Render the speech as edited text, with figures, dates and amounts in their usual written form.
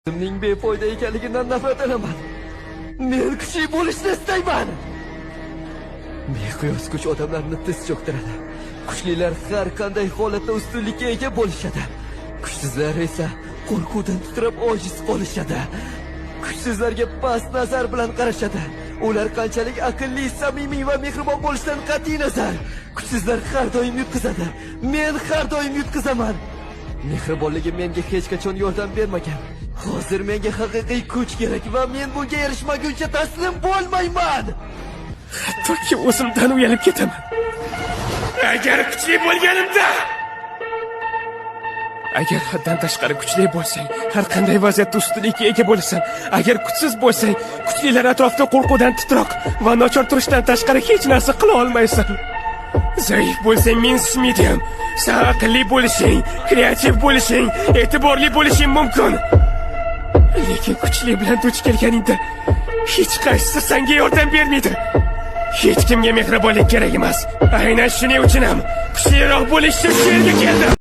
O'zimning befoyda ekanligidan nafratlanaman. Men kuchli bo'lishni istayman. Beqiyos kuch odamlarni tiz cho'ktiradi. Kuchlilar har qanday holatda ustunlikka ega bo'lishadi. Kuchsizlar esa qo'rquvdan titrab ojiz qolishadi. Kuchsizlarga past nazar bilan qarashadi. Ular qanchalik aqlli, samimiy va mehribon bo'lishidan qat'iy nazar, kuchsizlar har doim yutqizadi. Men har doim yutqizaman. Mehribonligi menga hech qachon yordam bermagan. Hozir menga haqiqiy kuch kerak va men bunga erishmaguncha taslim bo'lmayman. Hattoki o'zimdan uyalib ketaman. Agar kuchli bo'lganimda, agar haddan tashqari kuchli bo'lsang, har qanday vaziyatda ustunlikka ega bo'lasan. Agar kuchsiz bo'lsang, kuchlilar atrofda qo'rquvdan titroq va nochor turishdan tashqari hech narsa qila olmaysan. Zaif bo'lsang mensimaydim. Sen aqlli bo'lishing, kreativ bo'lishing, e'tiborli bo'lishing mumkin. Lekin kuchli bilan duch kelganingda hech qaysisi senga yordam bermaydi. Hech kimga mehribonlik kerak emas. Aynan shuning uchun ham kuchliroq bo'lish uchun shu yerga keldim.